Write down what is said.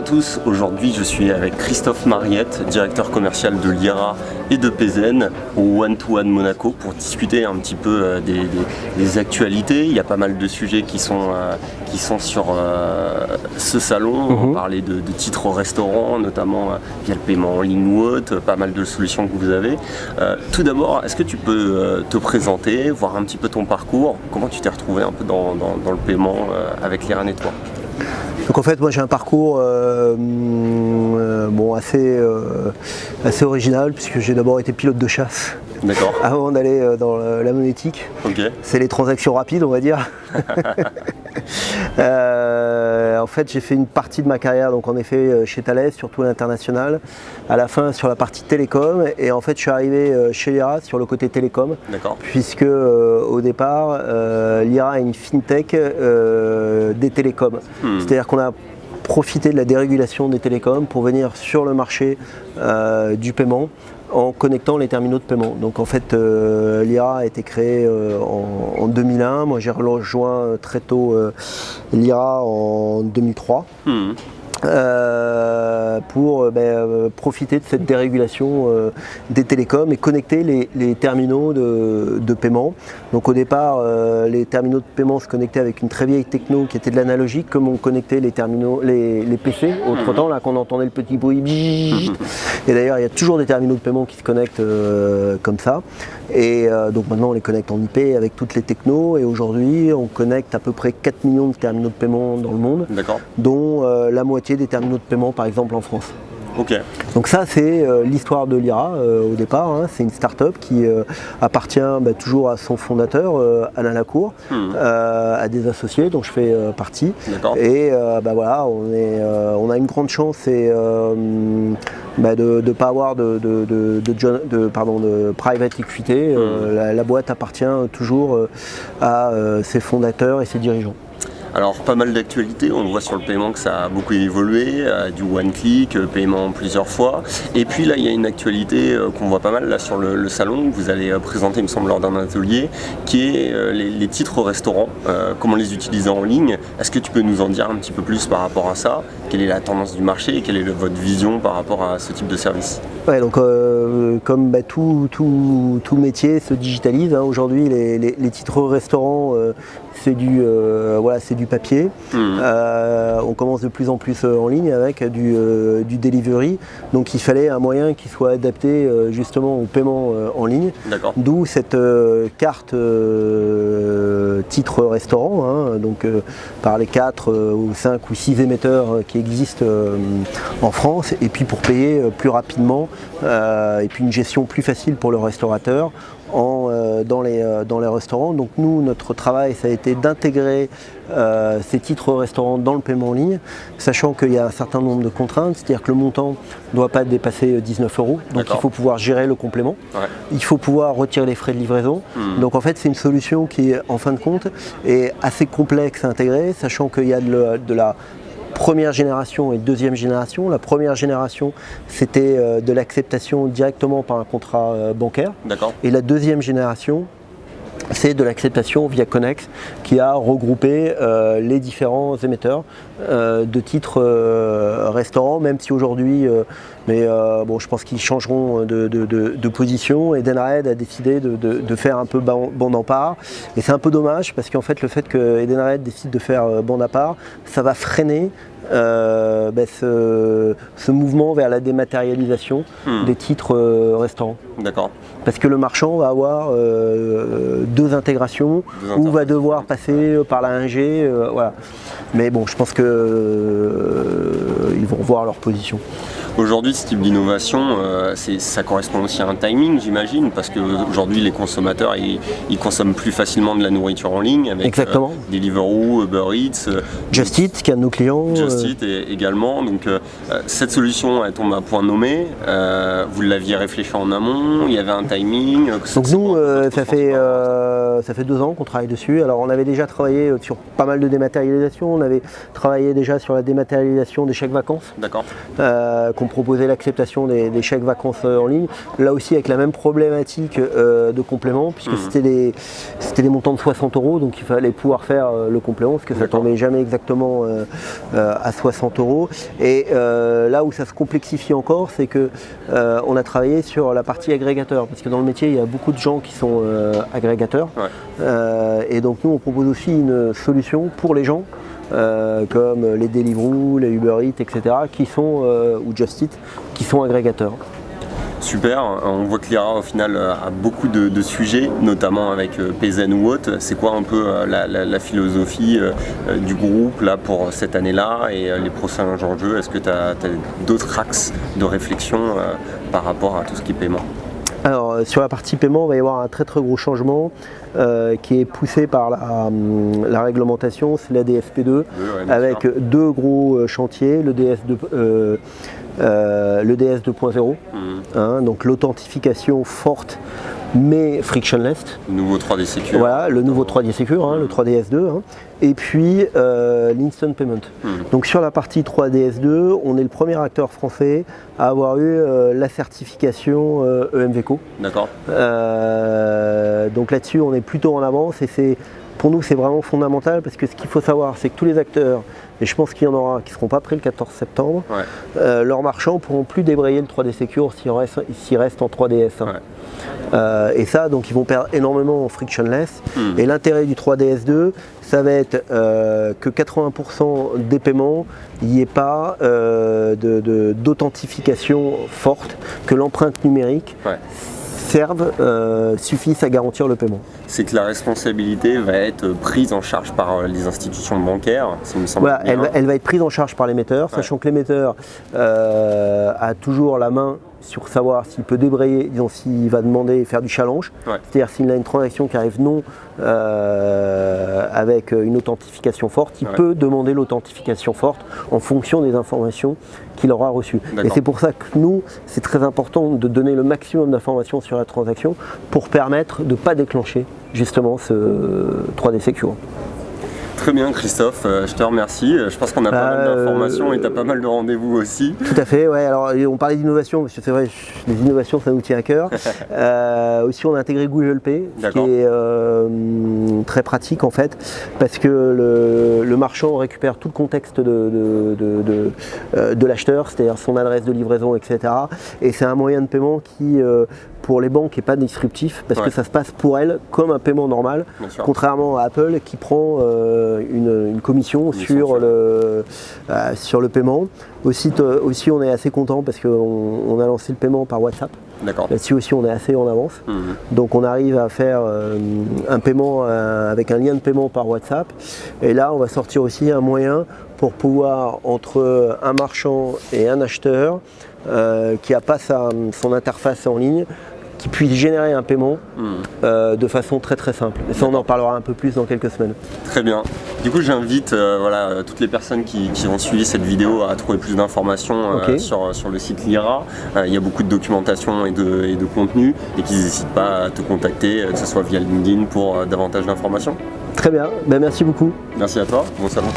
tous, aujourd'hui je suis avec Christophe Mariette, directeur commercial de Lyra et de PZN au One to One Monaco pour discuter un petit peu des actualités. Il y a pas mal de sujets qui sont sur ce salon. On va parler de titres restaurants, notamment via le paiement en ligne ou autre, pas mal de solutions que vous avez. Tout d'abord, est-ce que tu peux te présenter, voir un petit peu ton parcours, comment tu t'es retrouvé un peu dans le paiement avec Lyra Network? Donc en fait, moi j'ai un parcours assez original, puisque j'ai d'abord été pilote de chasse. D'accord. Avant d'aller dans la monétique. Okay. C'est les transactions rapides, on va dire. En fait, j'ai fait une partie de ma carrière, donc en effet chez Thales, surtout à l'international. À la fin, sur la partie télécom, et en fait, je suis arrivé chez Lyra sur le côté télécom. D'accord. Puisque au départ, Lyra est une fintech des télécoms. C'est-à-dire qu'on a profité de la dérégulation des télécoms pour venir sur le marché du paiement en connectant les terminaux de paiement. Donc en fait, Lyra a été créé en 2001. Moi, j'ai rejoint très tôt Lyra en 2003. Pour profiter de cette dérégulation des télécoms et connecter les terminaux de paiement. Donc au départ, les terminaux de paiement se connectaient avec une très vieille techno qui était de l'analogique, comme on connectait les terminaux, les PC autre-temps, là qu'on entendait le petit bruit. Et d'ailleurs, il y a toujours des terminaux de paiement qui se connectent comme ça. Et donc maintenant, on les connecte en IP avec toutes les technos. Et aujourd'hui, on connecte à peu près 4 millions de terminaux de paiement dans le monde, dont la moitié des terminaux de paiement par exemple en France. Okay. Donc ça c'est l'histoire de Lyra au départ, hein. C'est une start-up qui appartient toujours à son fondateur Alain Lacour, à des associés dont je fais partie. Et voilà, on a une grande chance, c'est de ne pas avoir de private equity. La boîte appartient toujours à ses fondateurs et ses dirigeants. Alors pas mal d'actualités, on voit sur le paiement que ça a beaucoup évolué, du one click, paiement plusieurs fois. Et puis là il y a une actualité qu'on voit pas mal là sur le salon, que vous allez présenter il me semble lors d'un atelier, qui est les titres restaurants, comment les utiliser en ligne. Est-ce que tu peux nous en dire un petit peu plus par rapport à ça? Quelle est la tendance du marché et quelle est votre vision par rapport à ce type de service? Ouais, donc comme tout métier se digitalise, hein, aujourd'hui les titres restaurants c'est du papier. On commence de plus en plus en ligne avec du delivery. Donc il fallait un moyen qui soit adapté justement au paiement en ligne. D'où cette carte titre restaurant, hein, donc par les 4 ou 5 ou 6 émetteurs qui existent en France. Et puis pour payer plus rapidement et puis une gestion plus facile pour le restaurateur dans les restaurants. Donc nous, notre travail, ça a été d'intégrer ces titres restaurants dans le paiement en ligne, sachant qu'il y a un certain nombre de contraintes, c'est-à-dire que le montant ne doit pas dépasser 19 €, donc il faut pouvoir gérer le complément, il faut pouvoir retirer les frais de livraison. Donc en fait, c'est une solution qui, en fin de compte, est assez complexe à intégrer, sachant qu'il y a de la première génération et deuxième génération. La première génération, c'était de l'acceptation directement par un contrat bancaire. Et la deuxième génération, c'est de l'acceptation via Connex, qui a regroupé les différents émetteurs de titres restaurants, même si aujourd'hui, je pense qu'ils changeront de position. Edenred a décidé de faire un peu bande à part. Et c'est un peu dommage, parce qu'en fait, le fait que Edenred décide de faire bande à part, ça va freiner ce mouvement vers la dématérialisation des titres restaurants. Parce que le marchand va avoir deux intégrations ou va devoir passer par la 1G. Voilà. Mais bon, je pense qu'ils vont revoir leur position. Aujourd'hui, ce type d'innovation, ça correspond aussi à un timing, j'imagine, parce qu'aujourd'hui, les consommateurs, ils consomment plus facilement de la nourriture en ligne avec Deliveroo, Uber Eats, Just Eat, qui est un de nos clients. Just Eat également. Donc, cette solution, elle tombe à point nommé. Vous l'aviez réfléchi en amont, il y avait un timing. Donc nous, ça fait 2 ans qu'on travaille dessus. Alors, on avait déjà travaillé sur pas mal de dématérialisation. On avait travaillé déjà sur la dématérialisation des chèques vacances. D'accord. Qu'on ont proposé l'acceptation des chèques vacances en ligne, là aussi avec la même problématique de complément, puisque c'était des montants de 60 €, donc il fallait pouvoir faire le complément, parce que ça ne tombait jamais exactement à 60 €. Et là où ça se complexifie encore, c'est que on a travaillé sur la partie agrégateur, parce que dans le métier, il y a beaucoup de gens qui sont agrégateurs. Et donc nous, on propose aussi une solution pour les gens, comme les Deliveroo, les Uber Eats, etc., qui sont, ou Just Eat, qui sont agrégateurs. Super, on voit que Lyra au final a beaucoup de sujets, notamment avec PZen ou autre. C'est quoi un peu la philosophie du groupe là, pour cette année-là et les prochains enjeux? Est-ce que tu as d'autres axes de réflexion par rapport à tout ce qui est paiement? Alors sur la partie paiement, il va y avoir un très très gros changement qui est poussé par la réglementation, c'est la DSP2, avec deux gros chantiers, le DS 2.0, donc l'authentification forte mais frictionless. Nouveau 3D Secure. Voilà, le nouveau 3D Secure, le 3DS2. Et puis l'instant payment. Donc sur la partie 3DS2, on est le premier acteur français à avoir eu la certification EMVCO. D'accord. Donc là-dessus, on est plutôt en avance et pour nous, c'est vraiment fondamental parce que ce qu'il faut savoir, c'est que tous les acteurs, et je pense qu'il y en aura qui ne seront pas prêts le 14 septembre, leurs marchands ne pourront plus débrayer le 3D Secure s'ils restent en 3DS. Et ça, donc ils vont perdre énormément en frictionless. Et l'intérêt du 3DS2, ça va être que 80% des paiements, il n'y ait pas d'authentification forte, que l'empreinte numérique suffisent à garantir le paiement. C'est que la responsabilité va être prise en charge par les institutions bancaires, ça me semble voilà, bien. Elle va être prise en charge par l'émetteur, sachant que l'émetteur a toujours la main sur savoir s'il peut débrayer, disons s'il va demander faire du challenge, c'est-à-dire s'il a une transaction qui arrive non avec une authentification forte, il peut demander l'authentification forte en fonction des informations qu'il aura reçues. Et c'est pour ça que nous, c'est très important de donner le maximum d'informations sur la transaction pour permettre de ne pas déclencher justement ce 3D Secure. Très bien Christophe, je te remercie. Je pense qu'on a pas mal d'informations et tu as pas mal de rendez-vous aussi. Tout à fait, ouais. Alors on parlait d'innovation, parce que c'est vrai, les innovations ça nous tient à cœur. Aussi on a intégré Google Pay, ce qui est très pratique en fait, parce que le marchand récupère tout le contexte de l'acheteur, c'est-à-dire son adresse de livraison, etc. Et c'est un moyen de paiement qui pour les banques n'est pas disruptif, parce que ça se passe pour elles comme un paiement normal, contrairement à Apple qui prend une commission sur le paiement. Aussi on est assez content parce qu'on a lancé le paiement par WhatsApp. Là-dessus aussi on est assez en avance. Donc on arrive à faire un paiement avec un lien de paiement par WhatsApp. Et là on va sortir aussi un moyen pour pouvoir, entre un marchand et un acheteur qui n'a pas son interface en ligne, qui puisse générer un paiement de façon très très simple. Et ça on en parlera un peu plus dans quelques semaines. Très bien. Du coup j'invite toutes les personnes qui ont suivi cette vidéo à trouver plus d'informations sur le site Lyra. Il y a beaucoup de documentation et de contenu et qu'ils n'hésitent pas à te contacter, que ce soit via LinkedIn pour davantage d'informations. Très bien, merci beaucoup. Merci à toi, bon salon.